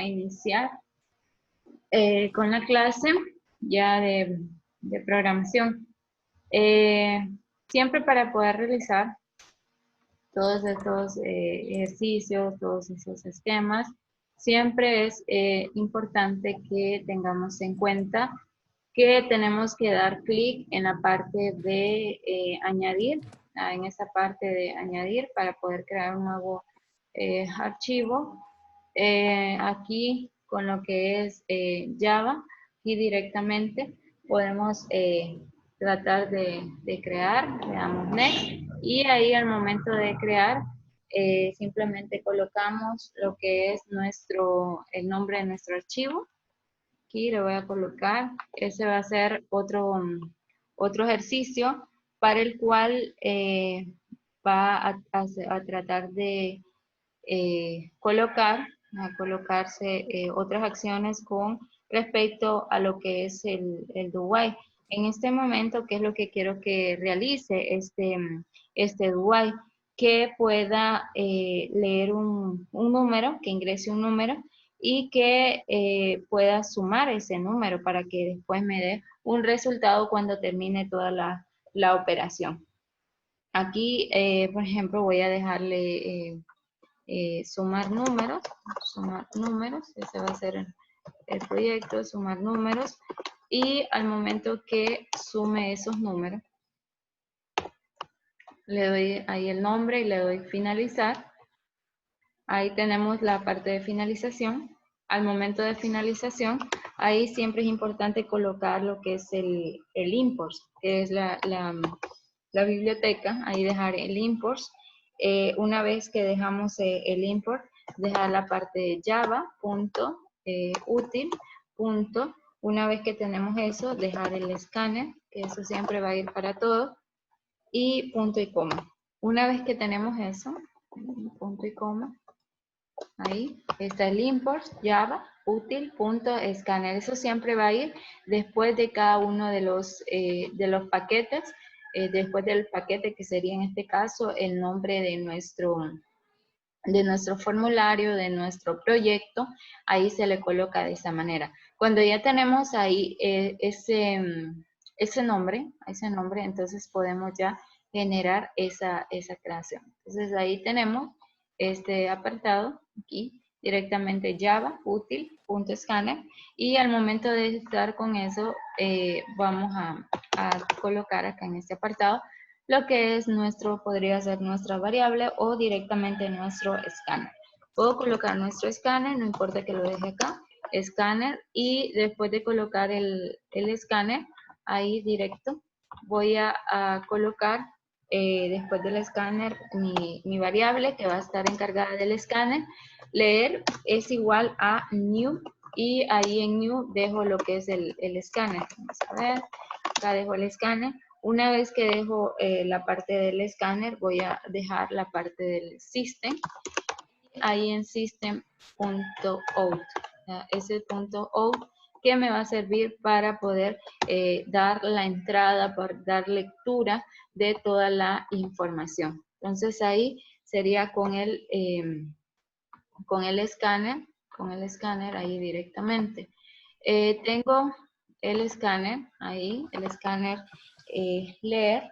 a iniciar con la clase ya de programación. Siempre para poder realizar todos estos ejercicios, todos esos esquemas, siempre es importante que tengamos en cuenta que tenemos que dar clic en la parte de añadir, en esa parte de añadir para poder crear un nuevo archivo. Aquí con lo que es Java y directamente podemos tratar de crear, le damos next y ahí al momento de crear simplemente colocamos lo que es el nombre de nuestro archivo. Aquí le voy a colocar, ese va a ser otro ejercicio para el cual va a tratar de colocarse otras acciones con respecto a lo que es el do while. En este momento, ¿qué es lo que quiero que realice este do while? Que pueda leer un número, que ingrese un número y que pueda sumar ese número para que después me dé un resultado cuando termine toda la operación. Aquí, por ejemplo, voy a dejarle sumar números, ese va a ser el proyecto, sumar números, y al momento que sume esos números, le doy ahí el nombre y le doy finalizar. Ahí tenemos la parte de finalización. Al momento de finalización, ahí siempre es importante colocar lo que es el import, que es la biblioteca, ahí dejar el import. Una vez que dejamos el import, dejar la parte de java.util. Una vez que tenemos eso, dejar el escáner, que eso siempre va a ir para todo, y punto y coma. Una vez que tenemos eso, punto y coma, ahí está el import java util.scanner. Eso siempre va a ir después de cada uno de los paquetes, después del paquete que sería en este caso el nombre de nuestro formulario, de nuestro proyecto, ahí se le coloca de esa manera. Cuando ya tenemos ahí ese nombre, entonces podemos ya generar esa creación. Entonces ahí tenemos este apartado aquí, directamente java util.scanner, y al momento de estar con eso vamos a colocar acá en este apartado lo que es podría ser nuestra variable o directamente nuestro escáner. Puedo colocar nuestro escáner, no importa que lo deje acá, escáner, y después de colocar el escáner, ahí directo, voy a colocar después del escáner mi variable que va a estar encargada del escáner. Leer es igual a new, y ahí en new dejo lo que es el escáner. Vamos a ver, acá dejo el escáner. Una vez que dejo la parte del escáner, voy a dejar la parte del system. Ahí en system.out. Ese punto out que me va a servir para poder dar la entrada, para dar lectura de toda la información. Entonces ahí sería con el escáner, ahí directamente. Tengo el escáner, ahí, el escáner leer,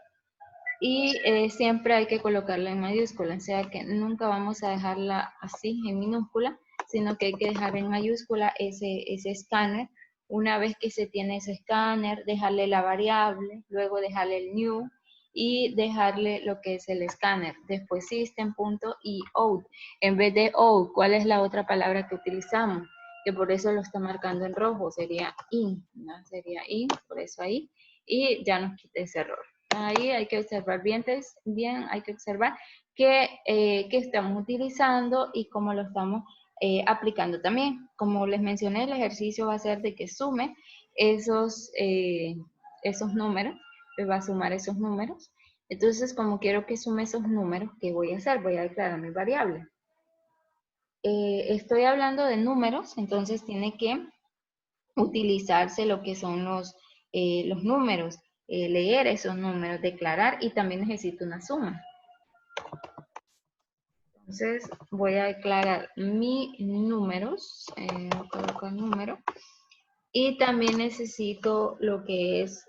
y siempre hay que colocarla en mayúscula, o sea que nunca vamos a dejarla así en minúscula, sino que hay que dejar en mayúscula ese escáner. Una vez que se tiene ese escáner, dejarle la variable, luego dejarle el new y dejarle lo que es el escáner. Después system.out. En vez de out, ¿cuál es la otra palabra que utilizamos? Que por eso lo está marcando en rojo, sería in, ¿no? Sería in, por eso ahí, y ya nos quita ese error. Ahí hay que observar bien hay que observar qué estamos utilizando y cómo lo estamos aplicando también. Como les mencioné, el ejercicio va a ser de que sume esos números, va a sumar esos números. Entonces, como quiero que sume esos números, ¿qué voy a hacer? Voy a declarar mi variable. Estoy hablando de números, entonces tiene que utilizarse lo que son los números, leer esos números, declarar, y también necesito una suma. Entonces voy a declarar mi números, coloco el número, y también necesito lo que es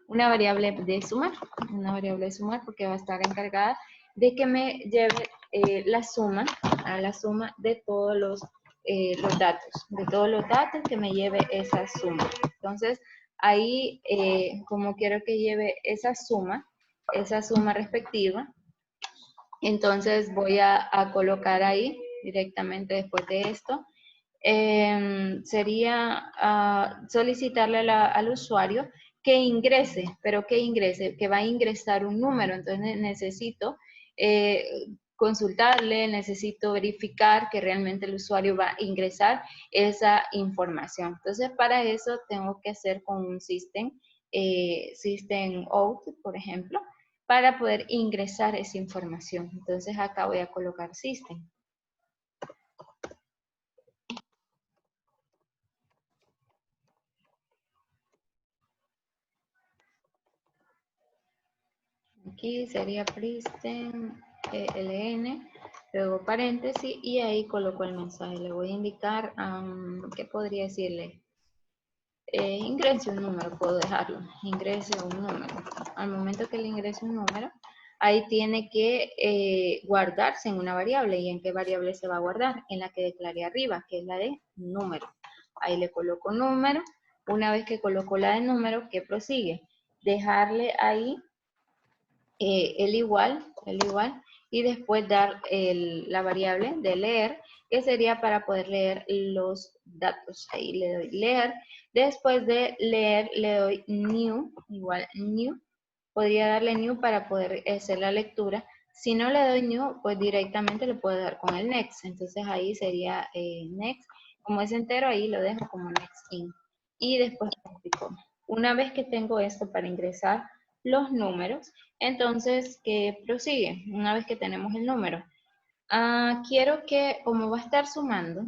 una variable de sumar porque va a estar encargada de que me lleve la suma, a la suma de todos los datos, que me lleve esa suma. Entonces, ahí, como quiero que lleve esa suma respectiva, entonces voy a colocar ahí directamente después de esto. Sería solicitarle al usuario que ingrese, que va a ingresar un número. Entonces necesito consultarle, necesito verificar que realmente el usuario va a ingresar esa información. Entonces para eso tengo que hacer con un system out, por ejemplo, para poder ingresar esa información. Entonces acá voy a colocar system. Aquí sería Pristen, LN, luego paréntesis y ahí coloco el mensaje. Le voy a indicar, ¿qué podría decirle? Ingrese un número, puedo dejarlo. Ingrese un número. Al momento que le ingrese un número, ahí tiene que guardarse en una variable. ¿Y en qué variable se va a guardar? En la que declaré arriba, que es la de número. Ahí le coloco número. Una vez que coloco la de número, ¿qué prosigue? Dejarle ahí el igual, y después dar la variable de leer, que sería para poder leer los datos. Ahí le doy leer. Después de leer, le doy new, igual new. Podría darle new para poder hacer la lectura. Si no le doy new, pues directamente le puedo dar con el next. Entonces ahí sería next. Como es entero, ahí lo dejo como next in. Y después practico. Una vez que tengo esto para ingresar los números, entonces, ¿qué prosigue? Una vez que tenemos el número. Quiero que, como va a estar sumando,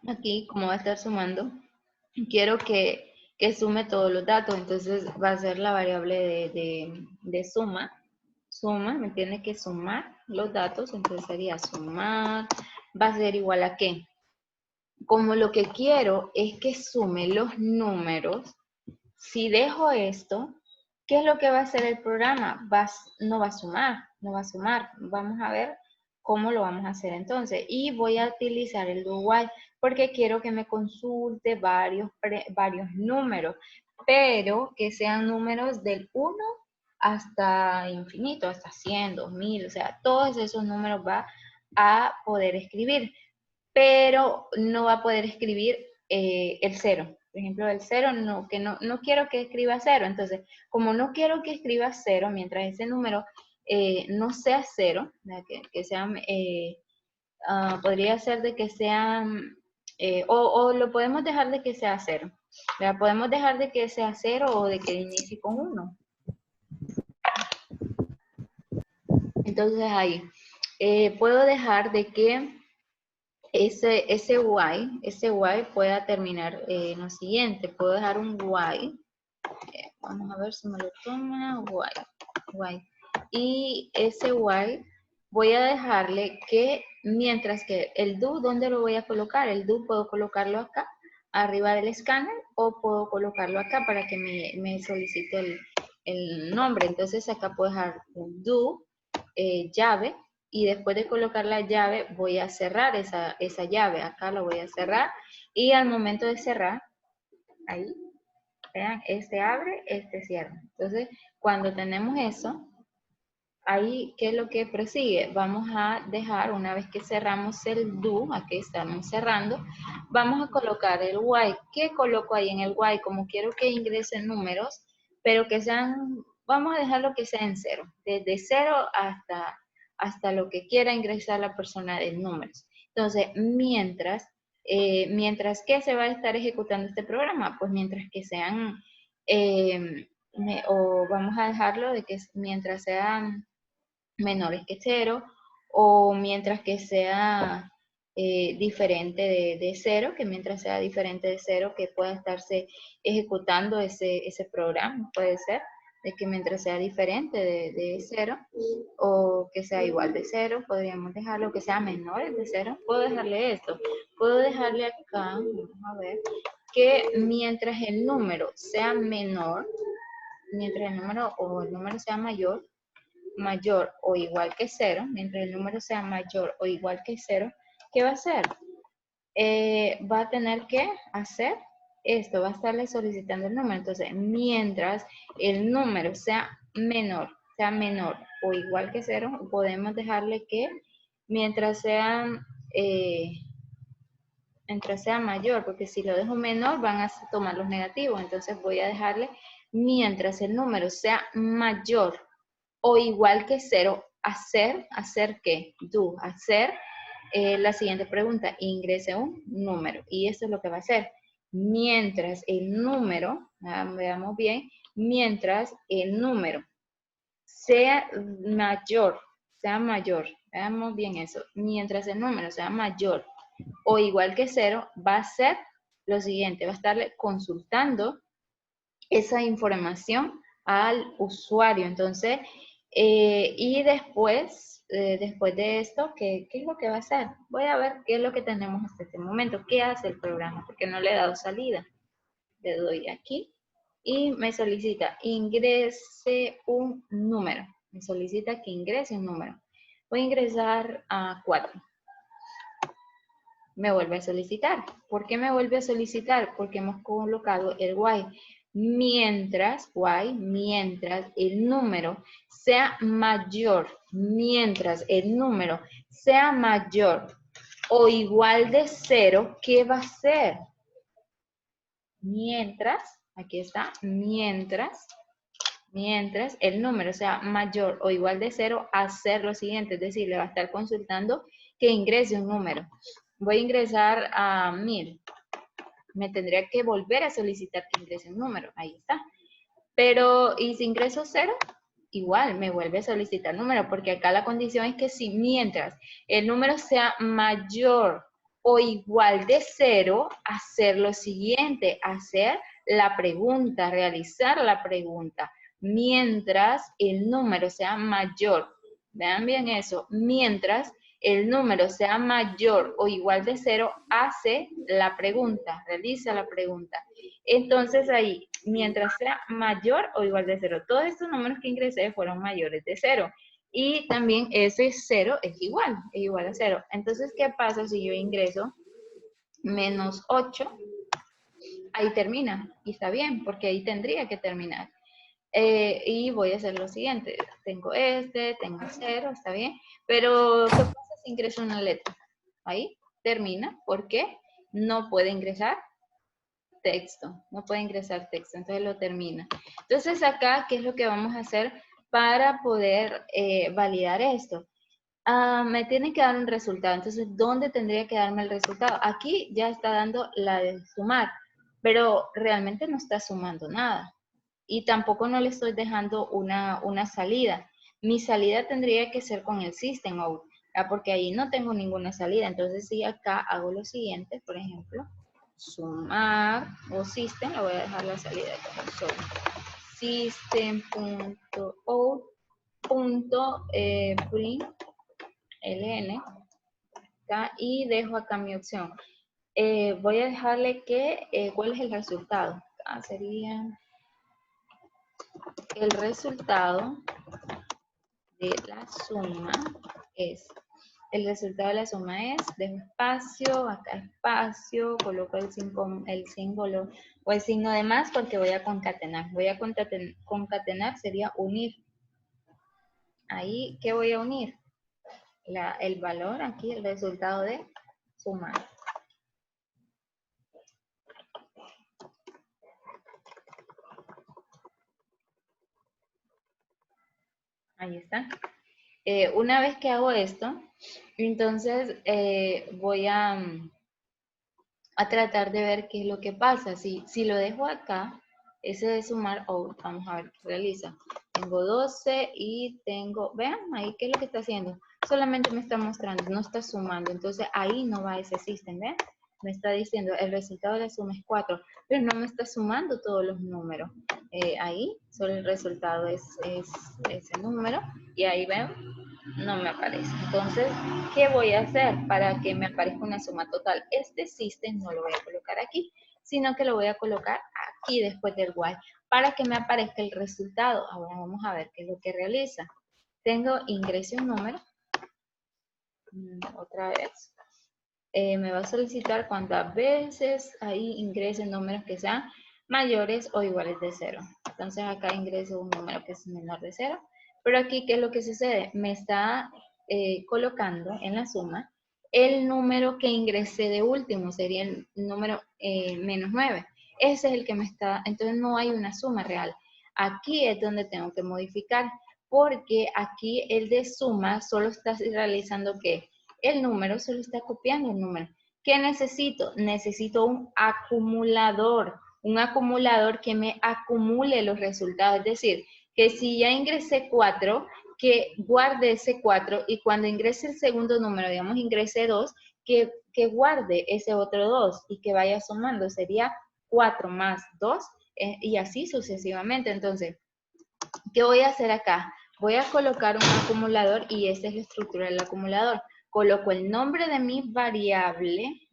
aquí, como va a estar sumando, quiero que sume todos los datos. Entonces, va a ser la variable de suma. Suma, me tiene que sumar los datos. Entonces, sería sumar. Va a ser igual a ¿qué? Como lo que quiero es que sume los números, si dejo esto, ¿qué es lo que va a hacer el programa? No va a sumar, no va a sumar. Vamos a ver cómo lo vamos a hacer entonces. Y voy a utilizar el do while porque quiero que me consulte varios números, pero que sean números del 1 hasta infinito, hasta 100, 2000, o sea, todos esos números va a poder escribir, pero no va a poder escribir el 0. Por ejemplo, el 0 no quiero que escriba 0. Entonces, como no quiero que escriba 0, mientras ese número no sea 0, que sea, podría ser de que sea, o lo podemos dejar de que sea 0. Podemos dejar de que sea 0 o de que inicie con 1. Entonces ahí, puedo dejar de que ese while pueda terminar en lo siguiente. Puedo dejar un while. Vamos a ver si me lo toma. While. Y ese while voy a dejarle que mientras que el do, ¿dónde lo voy a colocar? El do puedo colocarlo acá, arriba del escáner, o puedo colocarlo acá para que me solicite el nombre. Entonces acá puedo dejar un do, llave, y después de colocar la llave voy a cerrar esa llave. Acá lo voy a cerrar y al momento de cerrar, ahí, vean, este abre, este cierra. Entonces, cuando tenemos eso, ahí, ¿qué es lo que prosigue? Vamos a dejar, una vez que cerramos el do, aquí estamos cerrando, vamos a colocar el while. ¿Qué coloco ahí en el while? Como quiero que ingresen números, pero que sean, vamos a dejarlo que sea en 0, desde 0 hasta lo que quiera ingresar la persona de números. Entonces, mientras que se va a estar ejecutando este programa, pues mientras que sean, o vamos a dejarlo de que mientras sean menores que 0, o mientras que sea diferente de 0, que mientras sea diferente de 0 que pueda estarse ejecutando ese programa, puede ser de que mientras sea diferente de 0 o que sea igual de 0, podríamos dejarlo que sea menor de 0. Puedo dejarle esto. Puedo dejarle acá, vamos a ver, que mientras el número sea menor, mientras el número sea mayor o igual que 0, mientras el número sea mayor o igual que 0, ¿qué va a hacer? Va a tener que hacer esto, va a estarle solicitando el número. Entonces, mientras el número sea menor o igual que 0, podemos dejarle que mientras sea mayor, porque si lo dejo menor van a tomar los negativos. Entonces voy a dejarle mientras el número sea mayor o igual que 0, hacer ¿qué? Hacer la siguiente pregunta, ingrese un número. Y eso es lo que va a hacer. Mientras el número, veamos bien, mientras el número sea mayor, veamos bien eso, mientras el número sea mayor o igual que 0, va a ser lo siguiente, va a estarle consultando esa información al usuario. Entonces, y después de esto, ¿qué es lo que va a hacer? Voy a ver qué es lo que tenemos hasta este momento. ¿Qué hace el programa? Porque no le he dado salida. Le doy aquí y me solicita ingrese un número. Me solicita que ingrese un número. Voy a ingresar a 4. Me vuelve a solicitar. ¿Por qué me vuelve a solicitar? Porque hemos colocado el while. Mientras el número sea mayor, o igual de 0, ¿qué va a hacer? Mientras, aquí está, mientras el número sea mayor o igual de 0, hacer lo siguiente, es decir, le va a estar consultando que ingrese un número. Voy a ingresar a 1000. Me tendría que volver a solicitar que ingrese un número. Ahí está. Pero, ¿y si ingreso 0? Igual, me vuelve a solicitar número, porque acá la condición es que si mientras el número sea mayor o igual de 0, hacer lo siguiente, hacer la pregunta, realizar la pregunta. Mientras el número sea mayor, vean bien eso, mientras el número sea mayor o igual de 0, hace la pregunta, realiza la pregunta. Entonces ahí, mientras sea mayor o igual de 0, todos estos números que ingresé fueron mayores de 0. Y también ese 0 es igual a 0. Entonces, ¿qué pasa si yo ingreso menos 8? Ahí termina, y está bien, porque ahí tendría que terminar. Y voy a hacer lo siguiente, tengo 0, está bien, pero ¿qué pasa si ingreso una letra? Ahí termina, porque no puede ingresar texto, entonces lo termina. Entonces acá, ¿qué es lo que vamos a hacer para poder validar esto? Me tiene que dar un resultado, entonces, ¿dónde tendría que darme el resultado? Aquí ya está dando la de sumar, pero realmente no está sumando nada. Y tampoco no le estoy dejando una salida. Mi salida tendría que ser con el system out, porque ahí no tengo ninguna salida. Entonces, si acá hago lo siguiente, por ejemplo, sumar o system, le voy a dejar la salida de console. System.out.print ln acá, y dejo acá mi opción. Voy a dejarle que, ¿cuál es el resultado? Acá sería el resultado de la suma es, dejo espacio, acá espacio, coloco el símbolo o el signo de más porque voy a concatenar. Concatenar sería unir. Ahí, ¿qué voy a unir? El valor aquí, el resultado de sumar. Ahí está. Una vez que hago esto, entonces voy a tratar de ver qué es lo que pasa. Si lo dejo acá, ese de sumar, vamos a ver qué realiza. Tengo 12 y tengo, vean ahí qué es lo que está haciendo. Solamente me está mostrando, no está sumando. Entonces ahí no va ese system, ¿ven? Me está diciendo el resultado de la suma es 4, pero no me está sumando todos los números. ahí, solo el resultado es ese número, y ahí ven, no me aparece. Entonces, ¿qué voy a hacer para que me aparezca una suma total? Este system no lo voy a colocar aquí, sino que lo voy a colocar aquí después del while, para que me aparezca el resultado. Ahora vamos a ver qué es lo que realiza. Tengo ingreso un número, otra vez. Me va a solicitar cuántas veces ahí ingresen números que sean mayores o iguales de 0. Entonces acá ingreso un número que es menor de 0. Pero aquí, ¿qué es lo que sucede? Me está colocando en la suma el número que ingresé de último, sería el número menos 9. Ese es el que me está, entonces no hay una suma real. Aquí es donde tengo que modificar, porque aquí el de suma solo está realizando ¿qué? El número, solo está copiando el número. ¿Qué necesito? Necesito un acumulador que me acumule los resultados. Es decir, que si ya ingresé 4, que guarde ese 4 y cuando ingrese el segundo número, digamos ingrese 2, que guarde ese otro 2 y que vaya sumando. Sería 4 más 2 y así sucesivamente. Entonces, ¿qué voy a hacer acá? Voy a colocar un acumulador y esta es la estructura del acumulador. Coloco el nombre de mi variable,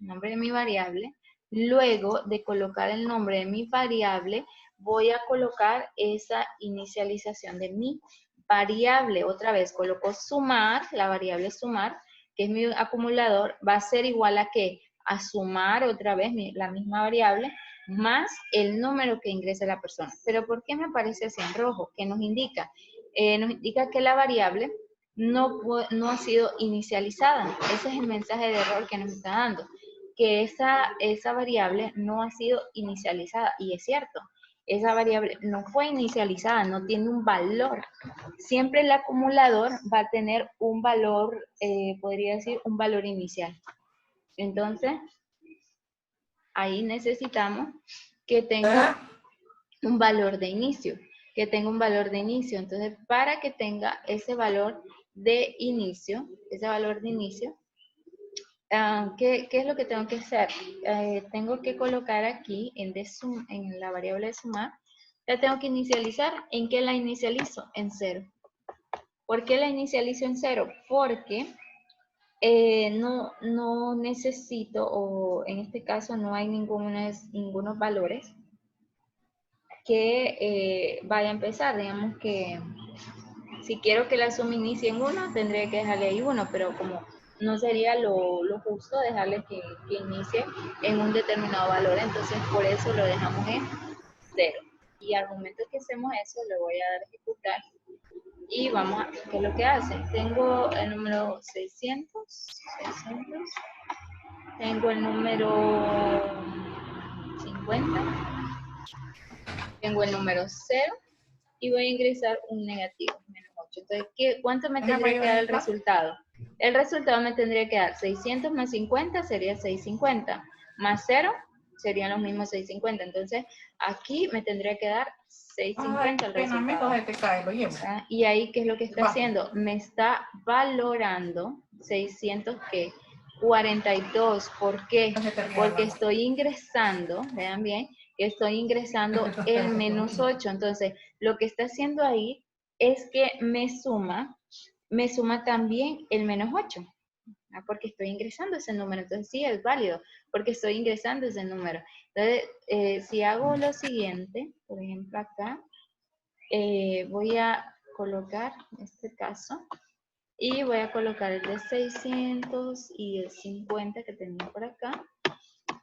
luego de colocar el nombre de mi variable, voy a colocar esa inicialización de mi variable. Otra vez, coloco sumar, la variable sumar, que es mi acumulador, va a ser igual a ¿qué? A sumar otra vez la misma variable, más el número que ingresa la persona. Pero ¿por qué me aparece así en rojo? ¿Qué nos indica? Nos indica que la variable no ha sido inicializada. Ese es el mensaje de error que nos está dando, que esa variable no ha sido inicializada. Y es cierto, esa variable no fue inicializada, no tiene un valor. Siempre el acumulador va a tener un valor, podría decir, un valor inicial. Entonces, ahí necesitamos que tenga un valor de inicio, Entonces, para que tenga ese valor de inicio, ¿qué es lo que tengo que hacer? Tengo que colocar aquí en la variable de sumar, la tengo que inicializar. ¿En qué la inicializo? En 0. ¿Por qué la inicializo en 0? Porque no necesito, o en este caso no hay ningunos valores que vaya a empezar. Digamos que si quiero que la suma inicie en 1, tendría que dejarle ahí 1, pero como no sería lo justo dejarle que inicie en un determinado valor, entonces por eso lo dejamos en 0. Y al momento que hacemos eso, le voy a dar a ejecutar y vamos a ver qué es lo que hace. Tengo el número 600, tengo el número 50, tengo el número 0 y voy a ingresar un negativo, menos 8. Entonces, ¿cuánto me tendría que dar el resultado? El resultado me tendría que dar 600 más 50 sería 650, más 0 serían los mismos 650. Entonces, aquí me tendría que dar 650 el resultado. Y ahí, ¿qué es lo que está haciendo? Me está valorando 600, ¿qué? 42. ¿Por qué? Porque estoy ingresando, vean bien, estoy ingresando el menos 8. Entonces, lo que está haciendo ahí es que me suma también el menos 8. Porque estoy ingresando ese número. Entonces, sí, es válido, porque estoy ingresando ese número. Entonces, si hago lo siguiente, por ejemplo, acá, voy a colocar este caso y voy a colocar el de 600 y el 50 que tenía por acá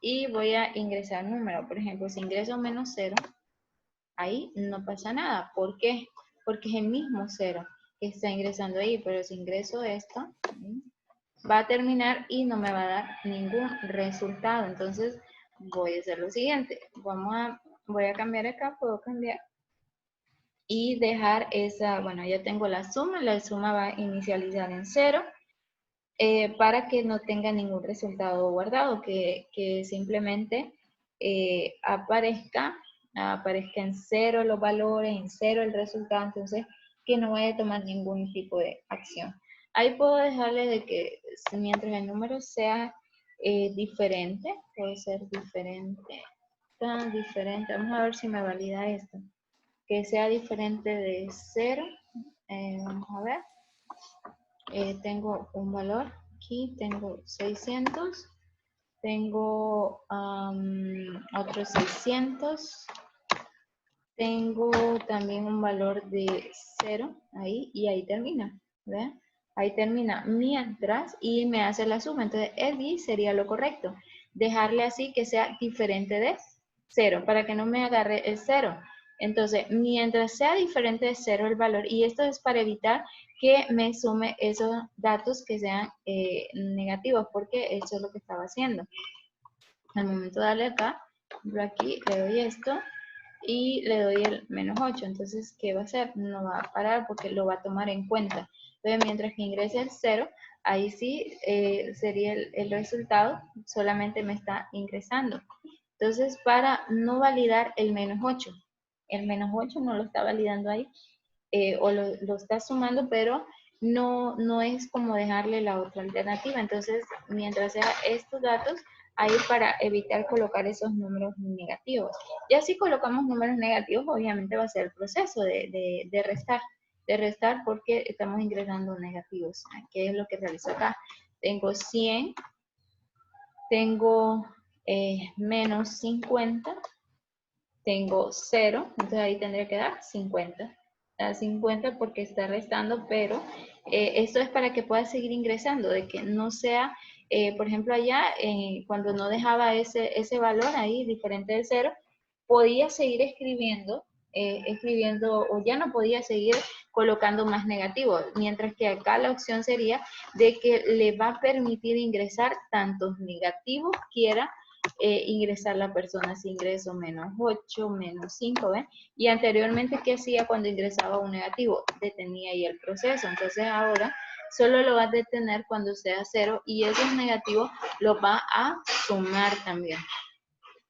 y voy a ingresar número. Por ejemplo, si ingreso menos 0, ahí no pasa nada. ¿Por qué? Porque es el mismo 0 que está ingresando ahí, pero si ingreso esto, va a terminar y no me va a dar ningún resultado. Entonces, voy a hacer lo siguiente. Voy a cambiar acá, puedo cambiar y dejar bueno, ya tengo la suma va a inicializar en 0 para que no tenga ningún resultado guardado, que simplemente aparezca en 0 los valores, en 0 el resultado, entonces que no vaya a tomar ningún tipo de acción. Ahí puedo dejarle de que mientras el número sea puede ser diferente, tan diferente. Vamos a ver si me valida esto. que sea diferente de 0. Vamos a ver. Tengo un valor aquí, tengo 600. Tengo otros 600. Tengo también un valor de 0 ahí y ahí termina. ¿Ve? Ahí termina mientras y me hace la suma. Entonces, allí sería lo correcto. Dejarle así que sea diferente de 0 para que no me agarre el 0. Entonces, mientras sea diferente de 0 el valor, y esto es para evitar que me sume esos datos que sean negativos, porque eso es lo que estaba haciendo. Al momento de darle acá, yo aquí le doy esto y le doy el menos 8. Entonces, ¿qué va a hacer? No va a parar porque lo va a tomar en cuenta. Entonces, mientras que ingrese el 0, ahí sí sería el resultado, solamente me está ingresando. Entonces, para no validar el menos 8 no lo está validando ahí, o lo está sumando, pero no es como dejarle la otra alternativa. Entonces, mientras sea estos datos, ahí para evitar colocar esos números negativos. Ya si colocamos números negativos, obviamente va a ser el proceso de restar porque estamos ingresando negativos. ¿Qué es lo que realizo acá? Tengo 100, tengo menos 50, tengo 0, entonces ahí tendría que dar 50. Da 50 porque está restando, pero esto es para que pueda seguir ingresando, de que no sea, por ejemplo, allá, cuando no dejaba ese valor ahí diferente de 0, podía seguir escribiendo o ya no podía seguir colocando más negativos, mientras que acá la opción sería de que le va a permitir ingresar tantos negativos quiera ingresar la persona. Si ingreso menos 8, menos 5, ¿ven? Y anteriormente, ¿qué hacía cuando ingresaba un negativo? Detenía ahí el proceso. Entonces ahora solo lo va a detener cuando sea 0 y esos negativos los va a sumar también.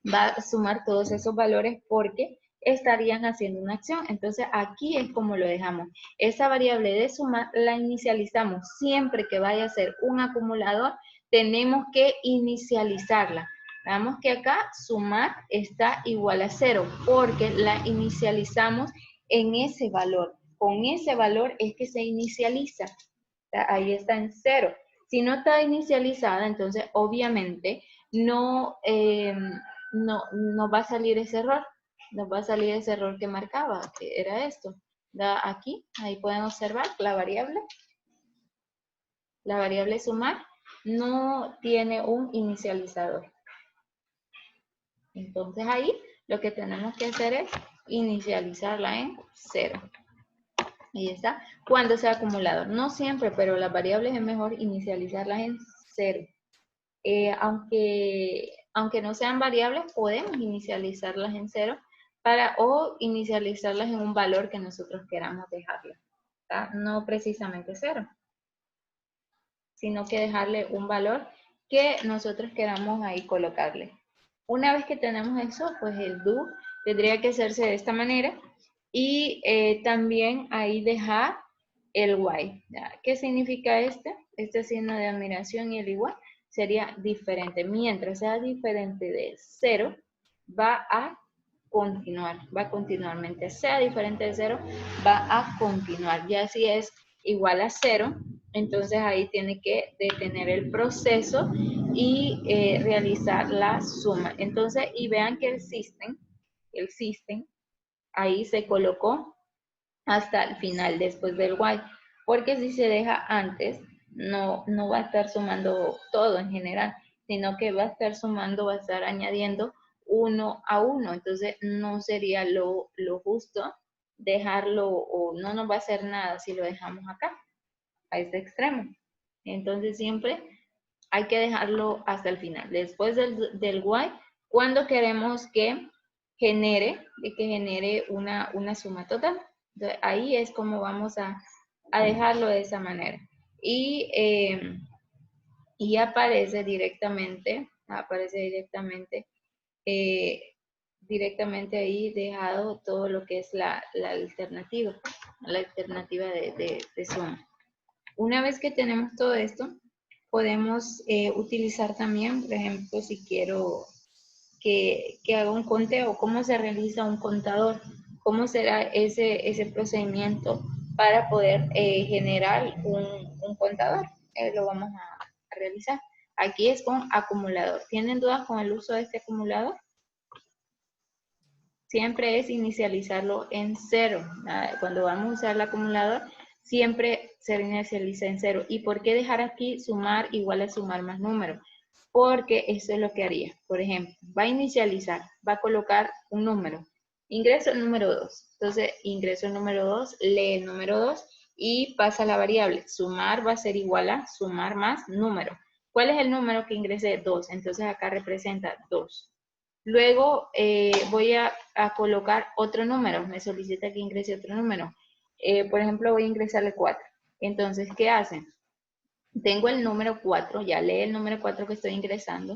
Va a sumar todos esos valores porque estarían haciendo una acción. Entonces aquí es como lo dejamos. Esa variable de sumar la inicializamos. Siempre que vaya a ser un acumulador, tenemos que inicializarla. Veamos que acá sumar está igual a 0 porque la inicializamos en ese valor. Con ese valor es que se inicializa. Ahí está en 0. Si no está inicializada, entonces obviamente no va a salir ese error. No va a salir ese error que marcaba, que era esto. Da aquí, ahí pueden observar la variable. La variable sumar no tiene un inicializador. Entonces ahí lo que tenemos que hacer es inicializarla en 0. Ahí está. Cuando sea acumulador. No siempre, pero las variables es mejor inicializarlas en 0. Aunque no sean variables, podemos inicializarlas en 0 o inicializarlas en un valor que nosotros queramos dejarle. No precisamente 0, sino que dejarle un valor que nosotros queramos ahí colocarle. Una vez que tenemos eso, pues el do tendría que hacerse de esta manera y también ahí dejar el while. ¿Qué significa este? Este signo de admiración y el igual sería diferente. Mientras sea diferente de 0, va a continuamente. Sea diferente de 0, va a continuar. Ya si es igual a 0, entonces ahí tiene que detener el proceso y realizar la suma. Entonces, y vean que el system, ahí se colocó hasta el final, después del while. Porque si se deja antes, no va a estar sumando todo en general, sino que va a estar sumando, va a estar añadiendo 1 a 1. Entonces, no sería lo justo dejarlo, o no nos va a hacer nada si lo dejamos acá, a este extremo. Entonces, siempre hay que dejarlo hasta el final. Después del while, cuando queremos que genere una suma total. Entonces, ahí es como vamos a dejarlo de esa manera. Y aparece directamente ahí dejado todo lo que es la alternativa de suma. Una vez que tenemos todo esto, podemos utilizar también, por ejemplo, si quiero que haga un conteo, cómo se realiza un contador. cómo será ese procedimiento para poder generar un contador. Lo vamos a realizar. Aquí es con acumulador. ¿Tienen dudas con el uso de este acumulador? Siempre es inicializarlo en 0. Cuando vamos a usar el acumulador, siempre se inicializa en 0. ¿Y por qué dejar aquí sumar igual a sumar más número? Porque eso es lo que haría. Por ejemplo, va a inicializar, va a colocar un número. Ingreso el número 2. Entonces, ingreso el número 2, lee el número 2 y pasa la variable. Sumar va a ser igual a sumar más número. ¿Cuál es el número que ingresé? 2. Entonces, acá representa 2. Luego voy a colocar otro número, me solicita que ingrese otro número. Por ejemplo, voy a ingresarle 4. Entonces, ¿qué hacen? Tengo el número 4, ya lee el número 4 que estoy ingresando.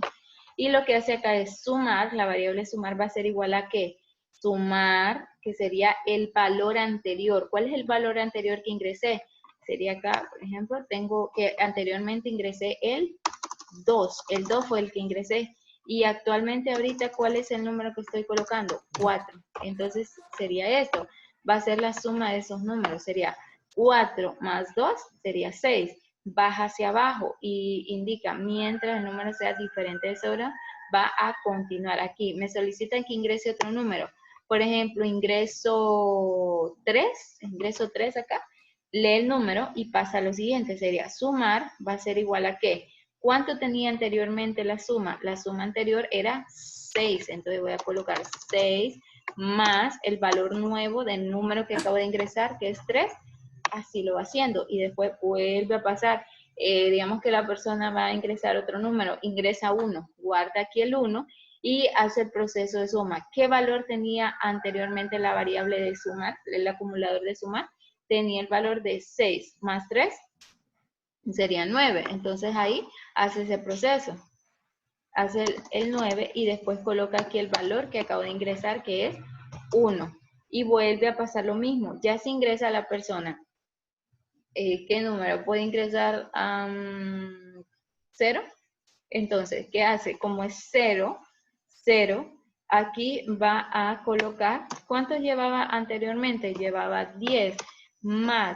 Y lo que hace acá es sumar, la variable sumar va a ser igual a ¿qué? Sumar, que sería el valor anterior. ¿Cuál es el valor anterior que ingresé? Sería acá, por ejemplo, tengo que anteriormente ingresé el 2. El 2 fue el que ingresé. Y actualmente ahorita, ¿cuál es el número que estoy colocando? 4. Entonces, sería esto. Va a ser la suma de esos números. Sería 4 más 2, sería 6. Baja hacia abajo y indica, mientras el número sea diferente de sobra, va a continuar aquí. Me solicitan que ingrese otro número. Por ejemplo, ingreso 3 acá. Lee el número y pasa a lo siguiente. Sería sumar, va a ser igual a ¿qué? ¿Cuánto tenía anteriormente la suma? La suma anterior era 6, entonces voy a colocar 6 más el valor nuevo del número que acabo de ingresar, que es 3, así lo va haciendo, y después vuelve a pasar. Digamos que la persona va a ingresar otro número, ingresa 1, guarda aquí el 1 y hace el proceso de suma. ¿Qué valor tenía anteriormente la variable de sumar, el acumulador de sumar? Tenía el valor de 6 más 3, sería 9. Entonces ahí hace ese proceso. Hace el 9 y después coloca aquí el valor que acabo de ingresar, que es 1. Y vuelve a pasar lo mismo. Ya se ingresa a la persona. ¿Qué número? Puede ingresar 0. Entonces, ¿qué hace? Como es 0, 0, aquí va a colocar, ¿cuántos llevaba anteriormente? Llevaba 10 más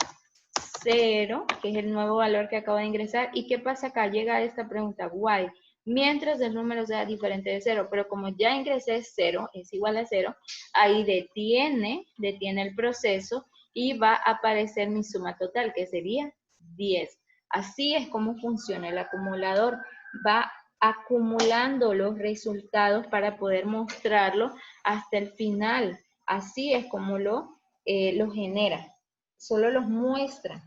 0, que es el nuevo valor que acabo de ingresar. ¿Y qué pasa acá? Llega esta pregunta, why? Mientras el número sea diferente de 0, pero como ya ingresé 0, es igual a 0, ahí detiene el proceso y va a aparecer mi suma total, que sería 10. Así es como funciona el acumulador. Va acumulando los resultados para poder mostrarlo hasta el final. Así es como lo genera. Solo los muestra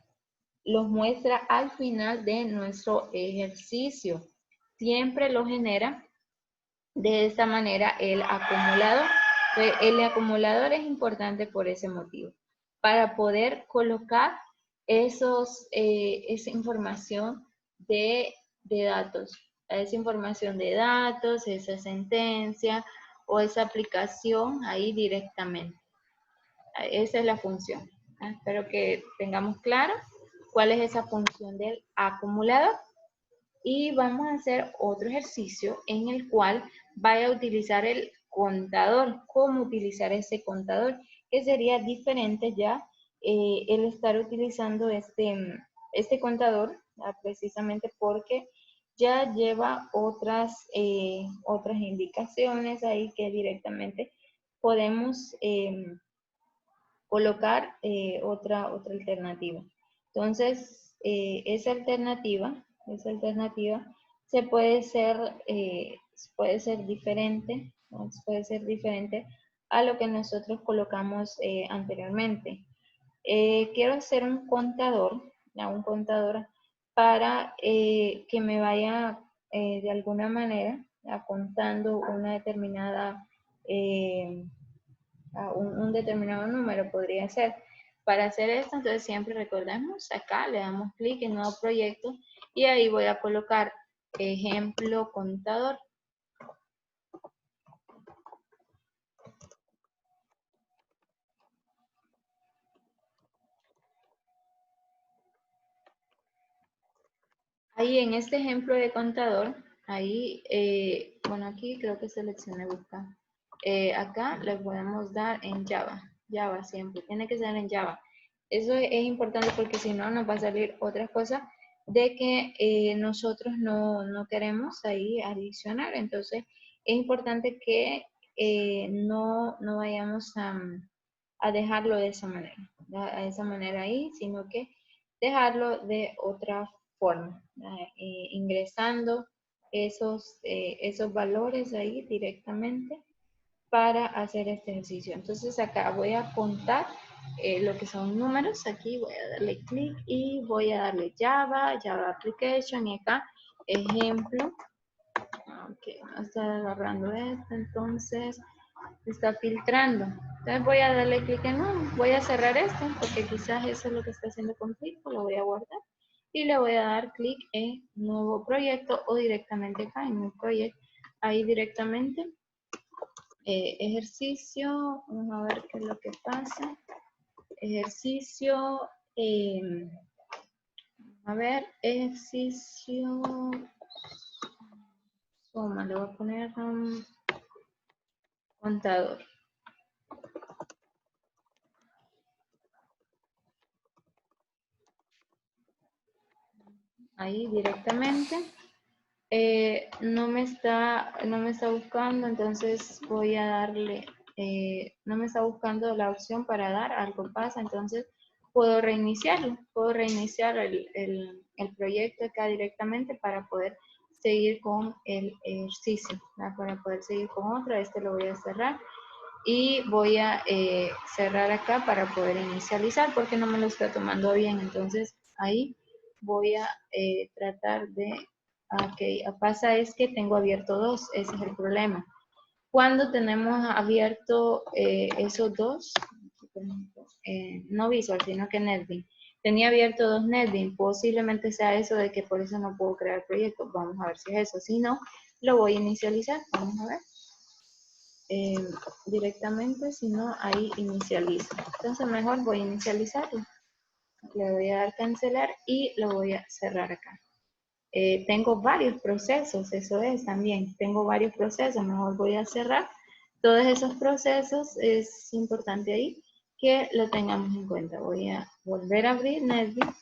al final de nuestro ejercicio. Siempre lo genera de esta manera el acumulador. El acumulador es importante por ese motivo, para poder colocar esa información de datos, esa información de datos, esa sentencia o esa aplicación ahí directamente. Esa es la función. Espero que tengamos claro cuál es esa función del acumulador. Y vamos a hacer otro ejercicio en el cual vaya a utilizar el contador. ¿Cómo utilizar ese contador? Que sería diferente ya el estar utilizando este contador, precisamente porque ya lleva otras indicaciones ahí que directamente podemos colocar otra alternativa. Entonces, esa alternativa se puede ser diferente, ¿no? Puede ser diferente a lo que nosotros colocamos anteriormente. Quiero hacer un contador, ¿no? Un contador para que me vaya de alguna manera contando una determinada un determinado número podría ser. Para hacer esto, entonces siempre recordemos, acá le damos clic en nuevo proyecto y ahí voy a colocar ejemplo contador. Ahí en este ejemplo de contador, ahí, bueno, aquí creo que seleccioné buscar. Acá le podemos dar en Java. Java siempre, tiene que ser en Java. Eso es importante porque si no nos va a salir otra cosa de que nosotros no queremos ahí adicionar. Entonces es importante que no vayamos a dejarlo de esa manera, a esa manera ahí, sino que dejarlo de otra forma, ingresando esos valores ahí directamente para hacer este ejercicio. Entonces acá voy a contar lo que son números. Aquí voy a darle clic y voy a darle Java, Java Application y acá ejemplo. Ok, no está agarrando esto, entonces está filtrando. Entonces voy a darle clic en no, voy a cerrar esto porque quizás eso es lo que está haciendo conflicto, lo voy a guardar y le voy a dar clic en nuevo proyecto o directamente acá en un proyecto, ahí directamente. Ejercicio, vamos a ver qué es lo que pasa. Ejercicio, a ver, ejercicio, suma, le voy a poner un contador. Ahí directamente. No me está buscando, entonces voy a darle, no me está buscando la opción para dar, algo pasa, entonces puedo reiniciarlo, puedo reiniciar el proyecto acá directamente para poder seguir con el ejercicio, ¿verdad? Para poder seguir con otro. Este lo voy a cerrar y voy a cerrar acá para poder inicializar porque no me lo está tomando bien, entonces ahí voy a tratar de. Ok, pasa es que tengo abierto dos, ese es el problema. Cuando tenemos abierto esos dos, no Visual, sino que NetBeans, tenía abierto dos NetBeans, posiblemente sea eso de que por eso no puedo crear proyectos. Vamos a ver si es eso. Si no, lo voy a inicializar. Vamos a ver. Directamente, si no, ahí inicializo. Entonces mejor voy a inicializarlo. Le voy a dar cancelar y lo voy a cerrar acá. Tengo varios procesos, eso es también, tengo varios procesos, mejor voy a cerrar todos esos procesos, es importante ahí que lo tengamos en cuenta. Voy a volver a abrir NetBeans,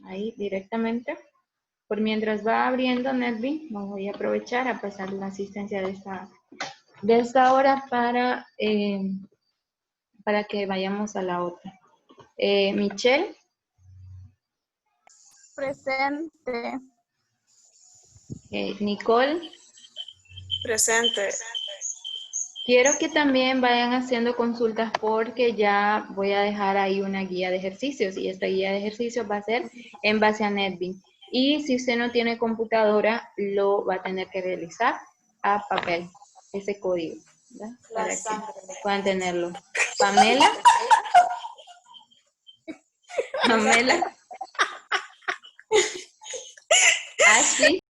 ahí directamente. Por mientras va abriendo NetBeans, voy a aprovechar a pasar la asistencia de esta hora para que vayamos a la otra. Michelle. Presente. Nicole. Presente. Quiero que también vayan haciendo consultas porque ya voy a dejar ahí una guía de ejercicios y esta guía de ejercicios va a ser en base a NetBeans. Y si usted no tiene computadora, lo va a tener que realizar a papel, ese código, ¿verdad? Para que puedan tenerlo. Pamela. Pamela. Ashley.